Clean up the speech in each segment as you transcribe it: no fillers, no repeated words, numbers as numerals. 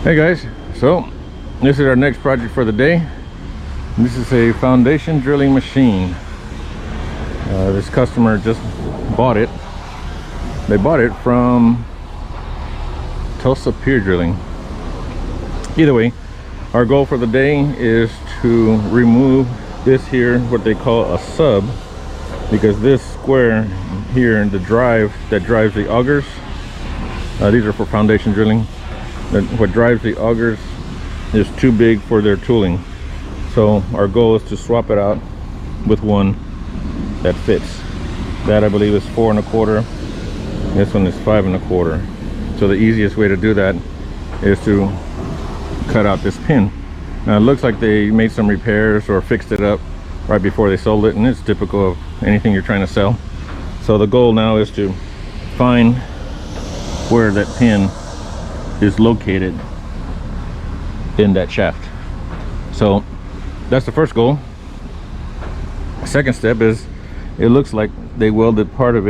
Hey guys, so this is our next project for the day. This is a foundation drilling machine. This customer just bought it. They bought it from Tulsa Pier Drilling. Either way, our goal for the day is to remove this here, what they call a sub, because this square here, the drive that drives the augers, these are for foundation drilling. What drives the augers is too big for their tooling, so our goal is to swap it out with one that fits. That I believe is 4 1/4. This one is 5 1/4. So the easiest way to do that is to cut out this pin. Now it looks like they made some repairs or fixed it up right before they sold it, and it's typical of anything you're trying to sell. So the goal now is to find where that pin is located in that shaft. So that's the first goal. Second step is, it looks like they welded part of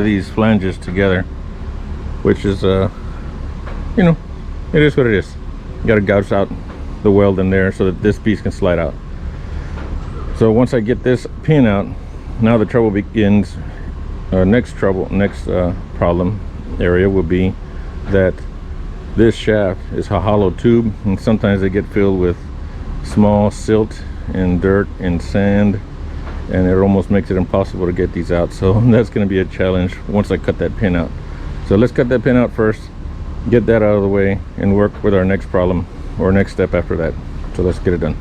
these flanges together, which is it is what it is. You got to gouge out the weld in there so that this piece can slide out. So once I get this pin out, now the trouble begins. Next problem area will be that this shaft is a hollow tube, and sometimes they get filled with small silt and dirt and sand, and it almost makes it impossible to get these out. So that's going to be a challenge once I cut that pin out. So let's cut that pin out first, get that out of the way, and work with our next problem or next step after that. So let's get it done.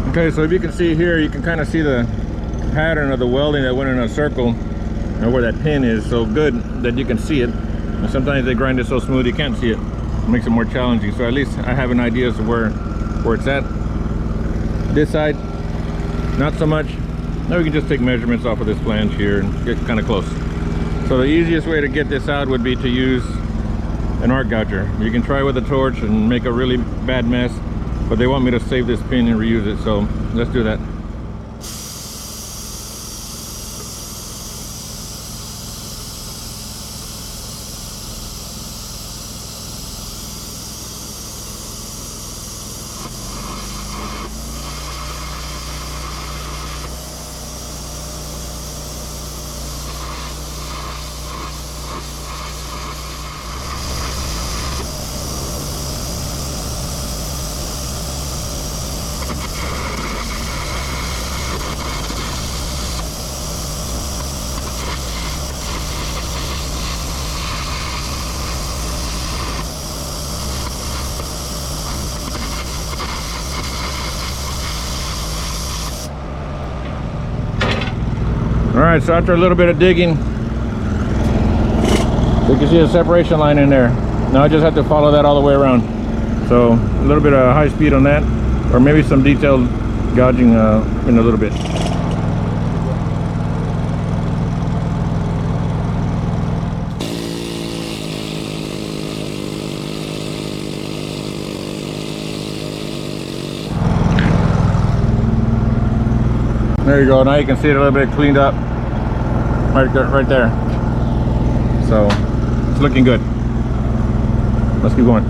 Okay, so if you can see here, you can kind of see the pattern of the welding that went in a circle, or where that pin is. So good that you can see it. And sometimes they grind it so smooth you can't see it. It makes it more challenging. So at least I have an idea as to where it's at. This side, not so much. Now we can just take measurements off of this flange here and get kind of close. So the easiest way to get this out would be to use an arc gouger. You can try with a torch and make a really bad mess, but they want me to save this pin and reuse it, so let's do that. All right, so after a little bit of digging, you can see a separation line in there. Now I just have to follow that all the way around. So a little bit of high speed on that, or maybe some detailed gouging in a little bit. There you go. Now you can see it a little bit cleaned up right there. So it's looking good. Let's keep going.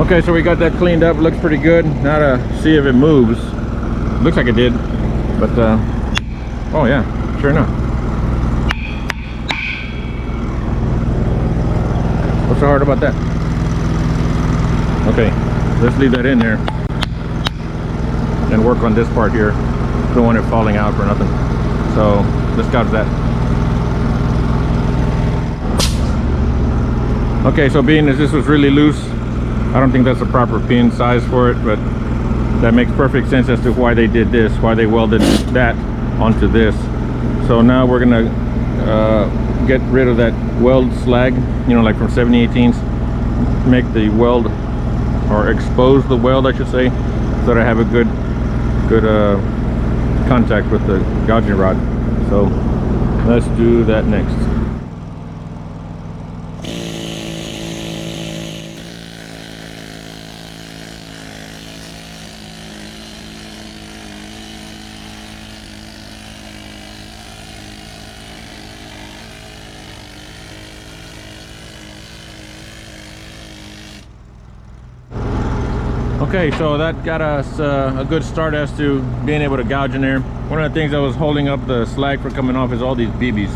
Okay, so we got that cleaned up. Looks pretty good. Now to see if it moves. Looks like it did, but oh yeah, sure enough. What's so hard about that? Okay, let's leave that in there and work on this part here. Don't want it falling out or nothing. So let's gouge that. Okay, so being as this was really loose, I don't think that's the proper pin size for it, but that makes perfect sense as to why they did this, why they welded that onto this. So now we're gonna get rid of that weld slag, you know, like from 70/18ths, make the weld, or expose the weld I should say, so that I have a good contact with the gouging rod. So let's do that next. Okay, so that got us a good start as to being able to gouge in there. One of the things that was holding up the slag from coming off is all these BBs.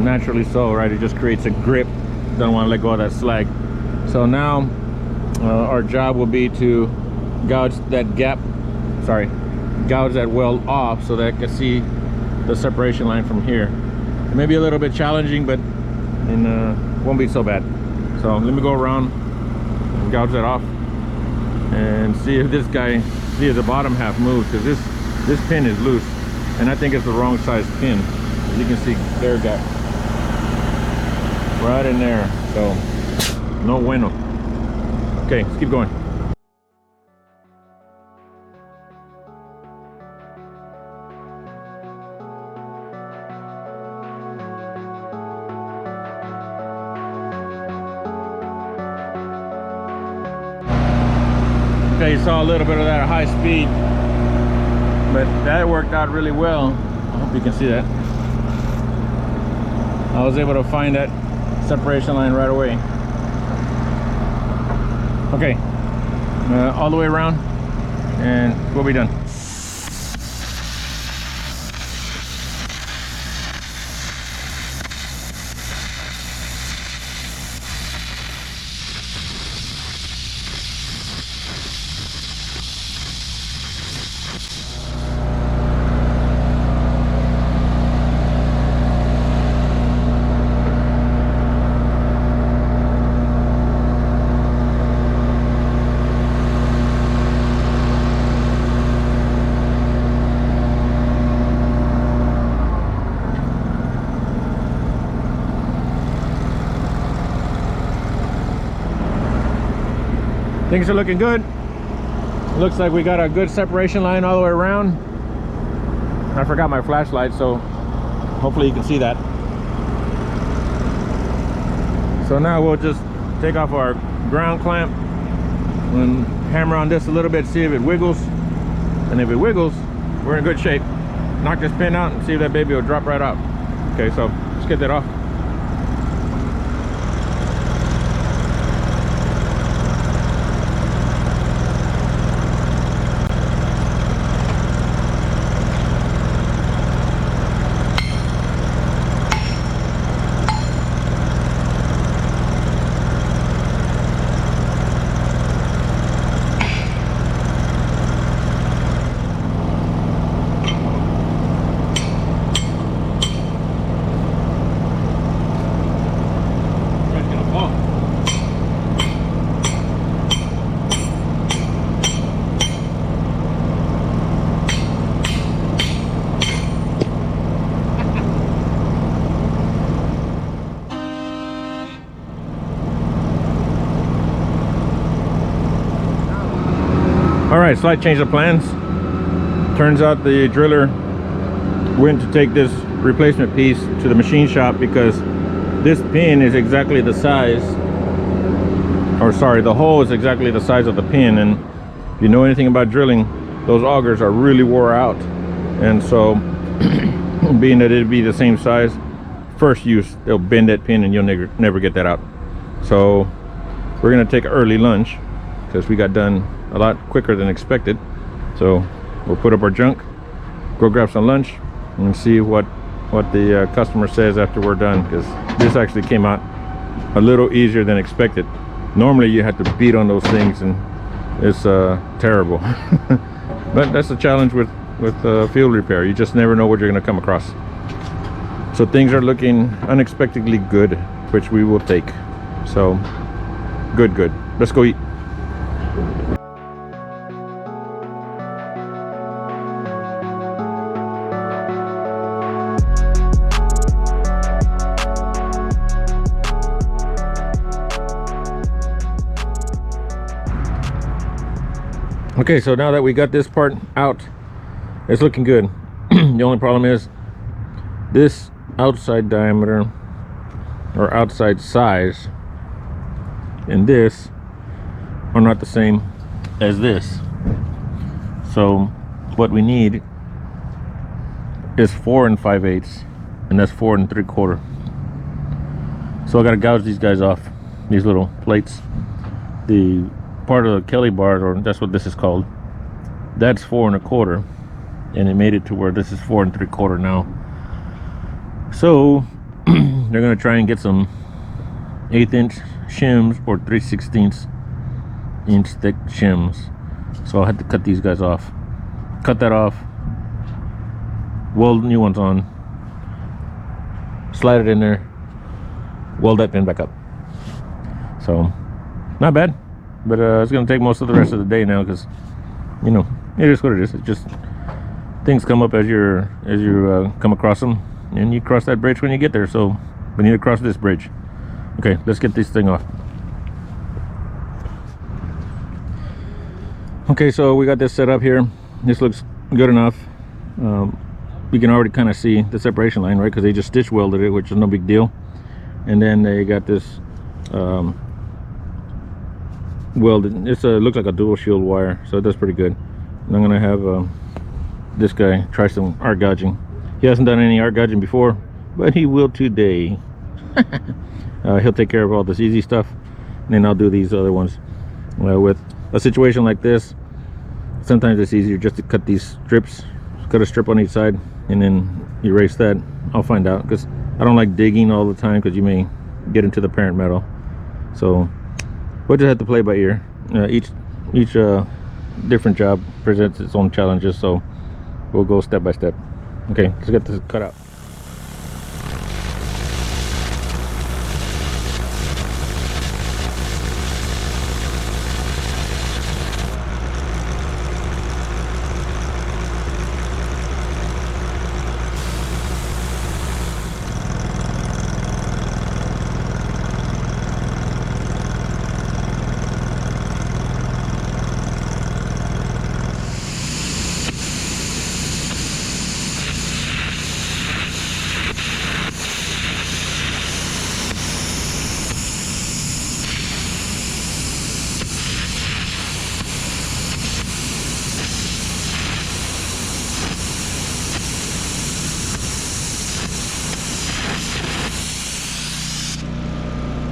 Naturally so, right? It just creates a grip. Don't want to let go of that slag. So now our job will be to gouge that gouge that weld off so that I can see the separation line from here. It may be a little bit challenging, but won't be so bad. So let me go around and gouge that off and see if if the bottom half moves, because this pin is loose and I think it's the wrong size pin. As you can see, there it got right in there, so no bueno. Okay, let's keep going. Okay, you saw a little bit of that at high speed, but that worked out really well. I hope you can see that. I was able to find that separation line right away. Okay, all the way around and we'll be done. Things are looking good. Looks like we got a good separation line all the way around. I forgot my flashlight, so hopefully you can see that. So now we'll just take off our ground clamp and hammer on this a little bit, see if it wiggles. And if it wiggles, we're in good shape. Knock this pin out and see if that baby will drop right out. Okay, so let's get that off. Alright, slight change of plans. Turns out the driller went to take this replacement piece to the machine shop because this pin is exactly the size, or sorry, the hole is exactly the size of the pin, and if you know anything about drilling, those augers are really wore out, and so being that it'd be the same size, first use they'll bend that pin and you'll never get that out. So we're gonna take early lunch because we got done a lot quicker than expected. So we'll put up our junk, go grab some lunch, and see what the customer says after we're done, because this actually came out a little easier than expected. Normally you have to beat on those things and it's terrible. But that's the challenge with field repair. You just never know what you're going to come across. So things are looking unexpectedly good, which we will take. So good. Let's go eat. Okay, so now that we got this part out, it's looking good. The only problem is this outside diameter or outside size and this are not the same as this. So what we need is 4 5/8, and that's 4 3/4. So I gotta gouge these guys off, these little plates. The part of the Kelly bar, or that's what this is called, that's 4 1/4, and it made it to where this is 4 3/4 now. So they're gonna try and get some 1/8" shims or 3/16" inch thick shims. So I'll have to cut these guys off, cut that off, weld new ones on, slide it in there, weld that pin back up. So not bad. But it's going to take most of the rest of the day now, because, you know, it is what it is. It's just things come up as you come across them, and you cross that bridge when you get there. So we need to cross this bridge. Okay, let's get this thing off. Okay, so we got this set up here. This looks good enough. We can already kind of see the separation line, right? Because they just stitch welded it, which is no big deal. And then they got this welded. It's looks like a dual shield wire, so that's pretty good. And I'm gonna have this guy try some arc gouging. He hasn't done any arc gouging before, but he will today. He'll take care of all this easy stuff, and then I'll do these other ones. With a situation like this, sometimes it's easier just to cut these strips, cut a strip on each side, and then erase that. I'll find out, because I don't like digging all the time, because you may get into the parent metal. So we'll just have to play by ear. Each different job presents its own challenges, so we'll go step by step. Okay, let's get this cut out.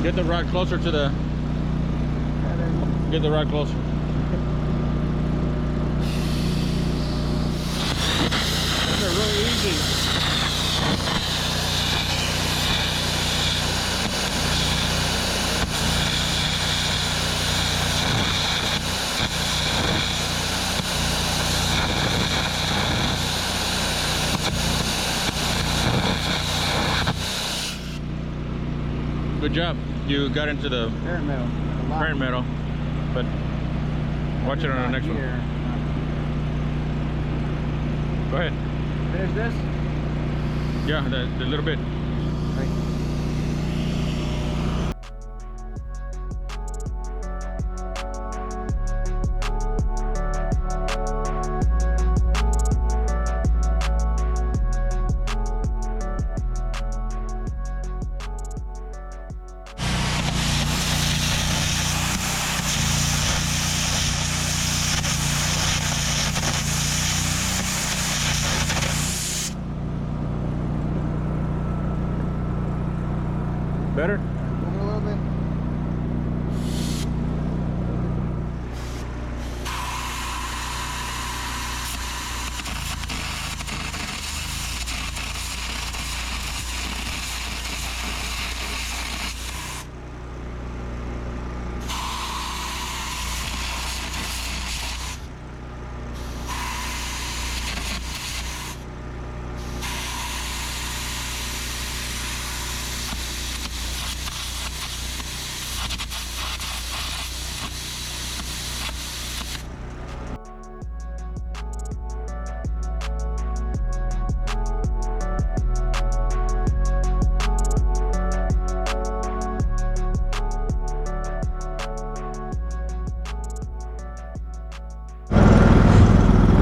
Get the rod closer to the... Get the rod closer. They're really easy. Good job. You got into the parent metal, but watch it on the next one. Go ahead. Finish this? Yeah, the little bit. Right. Better? Move it a little bit.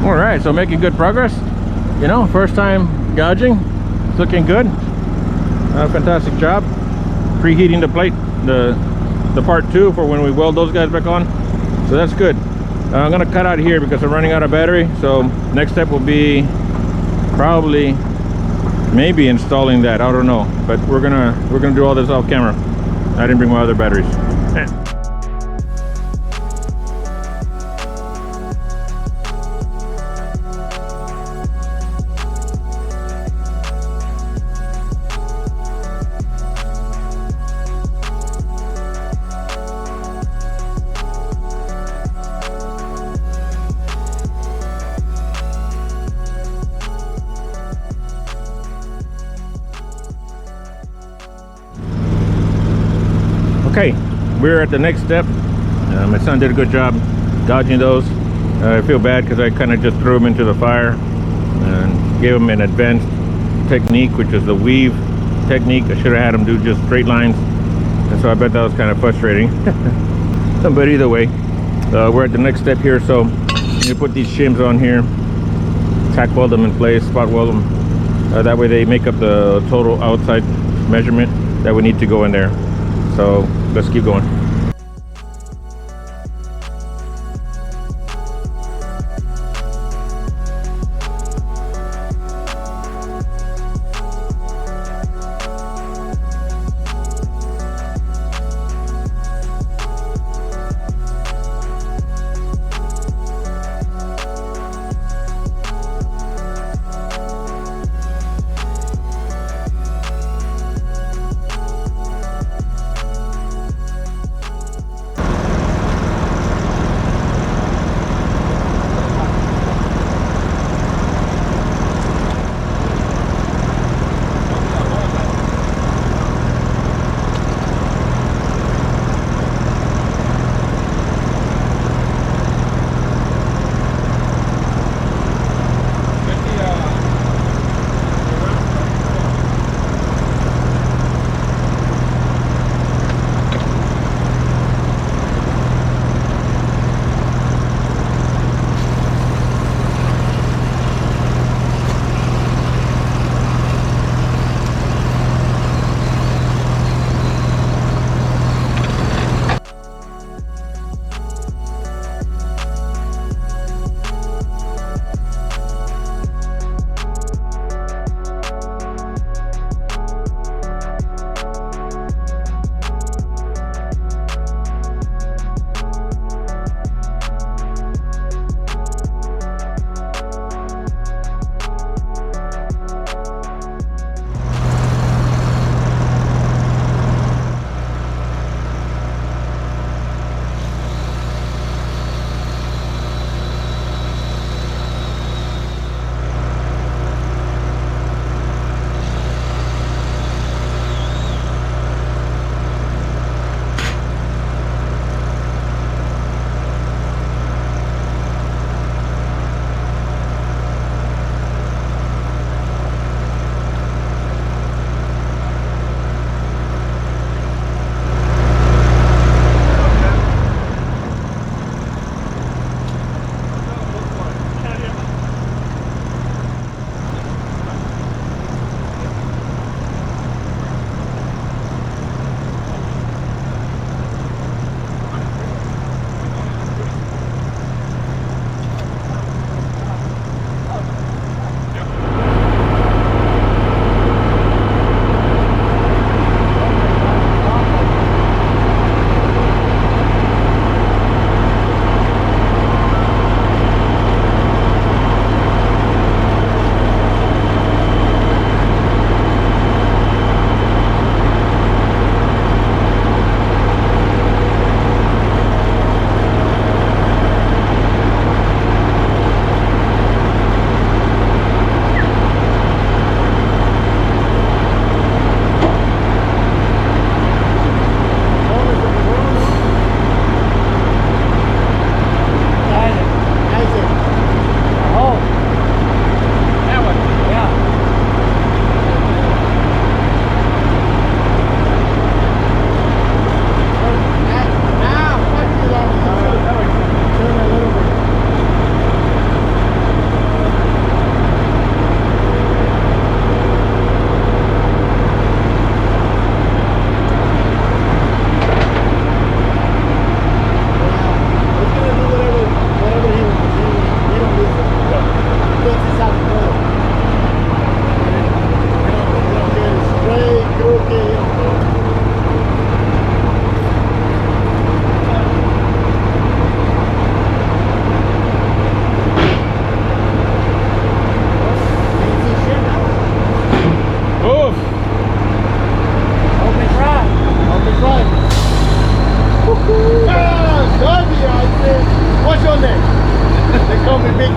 All right, so making good progress. You know, first time gouging. It's looking good. Fantastic job. Preheating the plate, the part 2 for when we weld those guys back on. So that's good. I'm gonna cut out here because I'm running out of battery. So next step will be probably maybe installing that. I don't know, but we're gonna do all this off camera. I didn't bring my other batteries. Okay, we're at the next step. My son did a good job gouging those. I feel bad because I kind of just threw them into the fire and gave them an advanced technique, which is the weave technique. I should have had them do just straight lines, and so I bet that was kind of frustrating. But either way, we're at the next step here. So you put these shims on here, tack weld them in place, spot weld them. That way they make up the total outside measurement that we need to go in there. So let's keep going.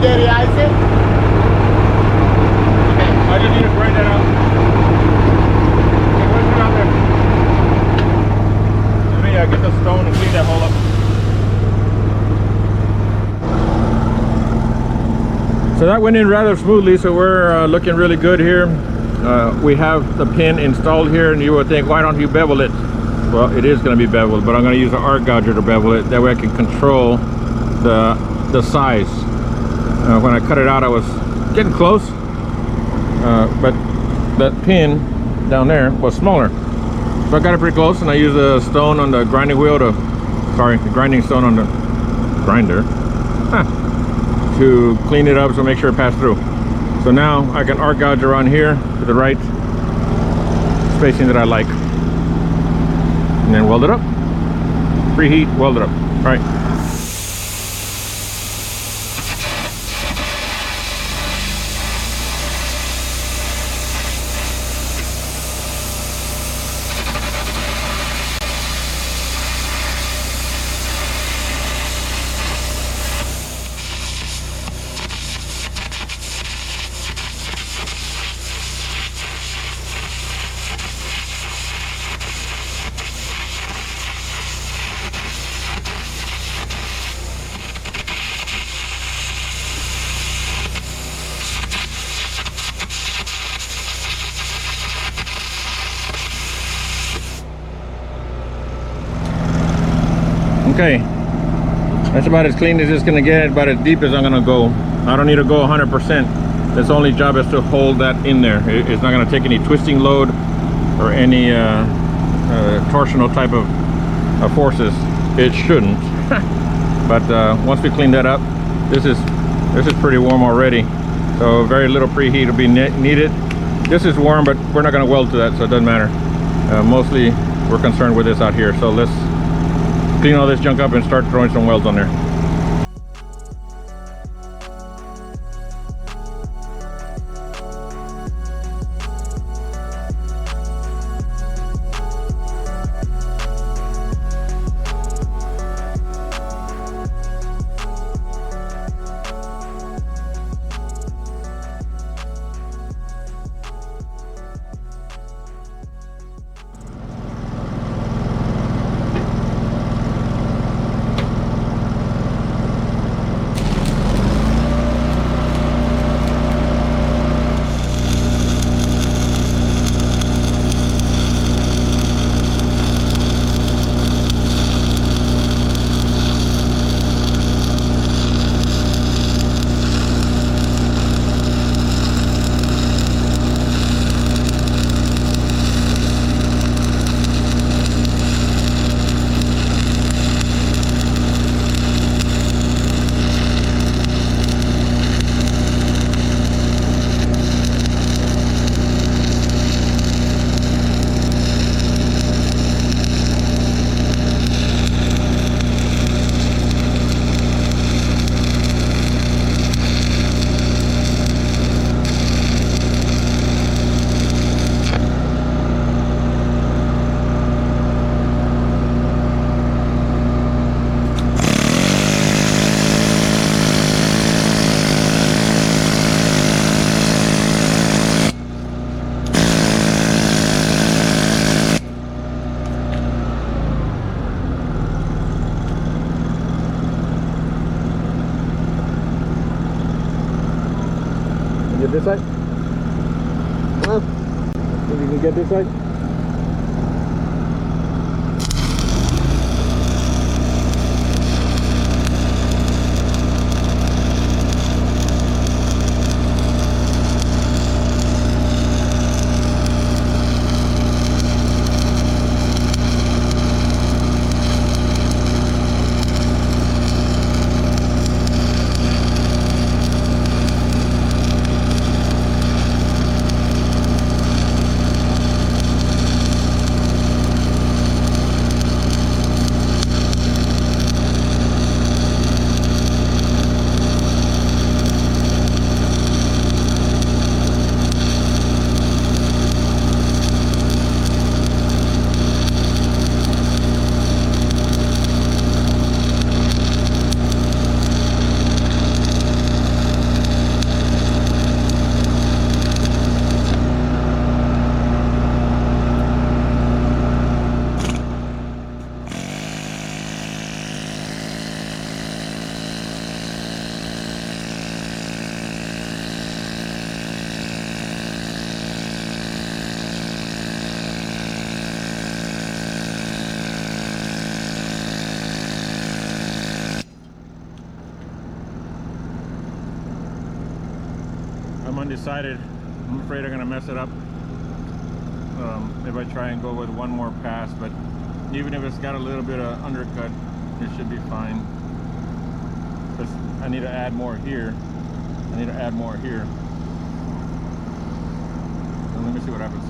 materiais. I just need to grind that out. Okay, what is it out there? Let me get the stone and clean that hole up. So that went in rather smoothly, so we're looking really good here. We have the pin installed here, and you would think, why don't you bevel it? Well, it is going to be beveled, but I'm going to use an arc gouger to bevel it. That way I can control the size. When I cut it out, I was getting close, but that pin down there was smaller. So I got it pretty close, and I use a stone on the grinding wheel the grinding stone on the grinder to clean it up, so make sure it passed through. So now I can arc gouge around here to the right spacing that I like. And then weld it up. Preheat, weld it up. All right. Okay, that's about as clean as it's gonna get, about as deep as I'm gonna go. I don't need to go 100%. Its only job is to hold that in there. It's not gonna take any twisting load or any torsional type of forces. It shouldn't. But once we clean that up, this is pretty warm already. So very little preheat will be needed. This is warm, but we're not gonna weld to that, so it doesn't matter. Mostly we're concerned with this out here. So let's clean all this junk up and start throwing some welds on there. Get this side? Huh? Think you can get this side? I'm undecided. I'm afraid I'm gonna mess it up if I try and go with one more pass, but even if it's got a little bit of undercut, it should be fine. Because I need to add more here. I need to add more here. So let me see what happens.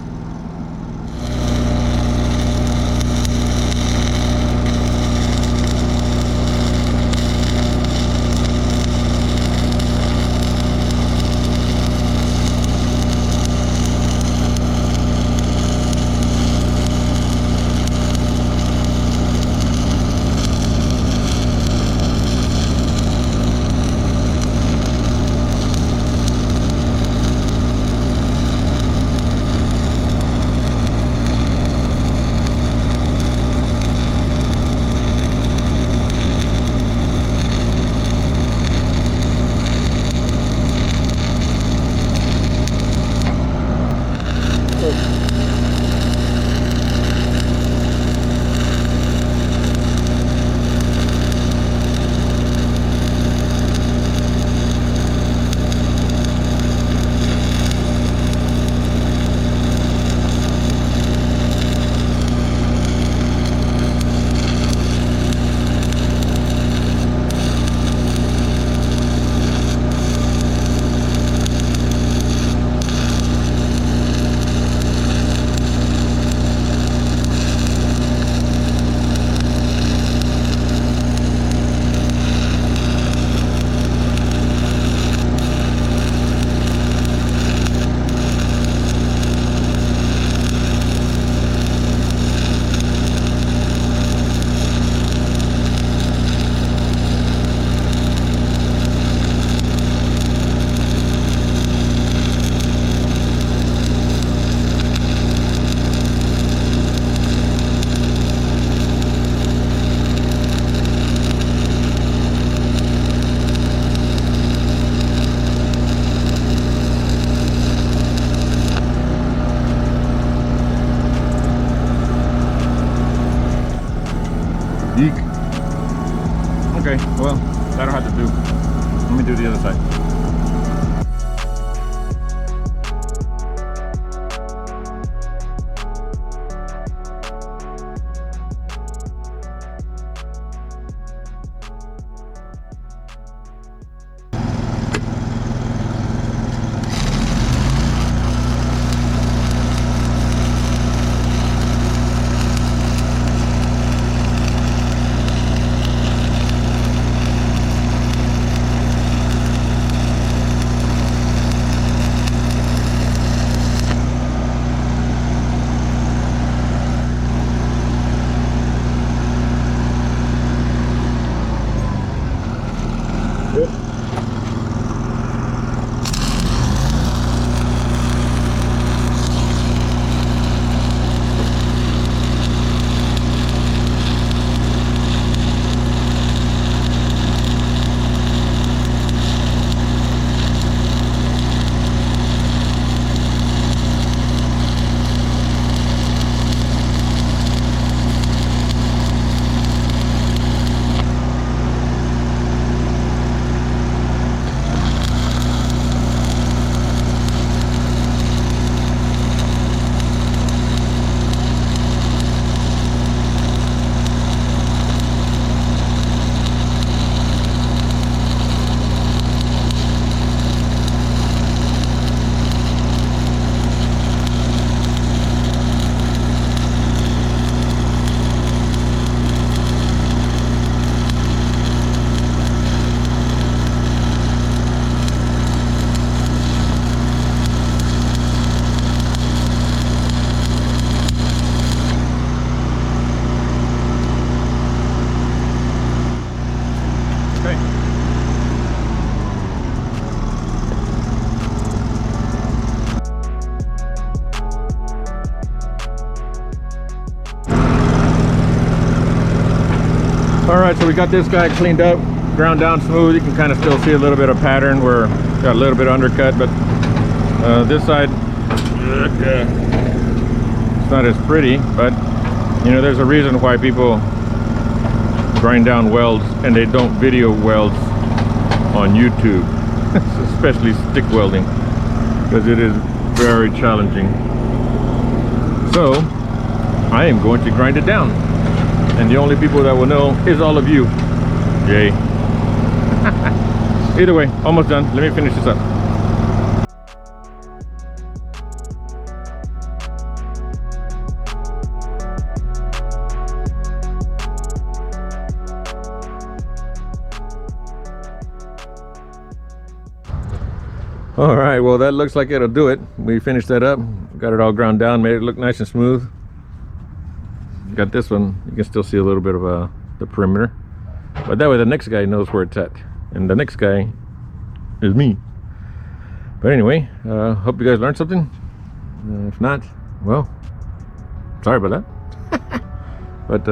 Eek. Okay, well, that'll have to do. Let me do the other side. Alright, so we got this guy cleaned up, ground down smooth. You can kind of still see a little bit of pattern where got a little bit of undercut, but this side it's not as pretty. But you know, there's a reason why people grind down welds and they don't video welds on YouTube, especially stick welding. because it is very challenging. So I am going to grind it down, and the only people that will know is all of you. Yay. Either way, almost done. Let me finish this up. All right, well, that looks like it'll do it. We finished that up, got it all ground down, made it look nice and smooth. Got this one, you can still see a little bit of the perimeter, but that way the next guy knows where it's at, and the next guy is me. But anyway, hope you guys learned something. If not, well, sorry about that. But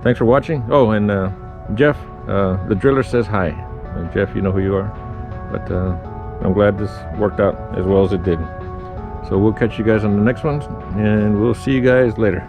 thanks for watching. Oh, and Jeff, the driller, says hi. Jeff, you know who you are. But I'm glad this worked out as well as it did. So we'll catch you guys on the next one, and we'll see you guys later.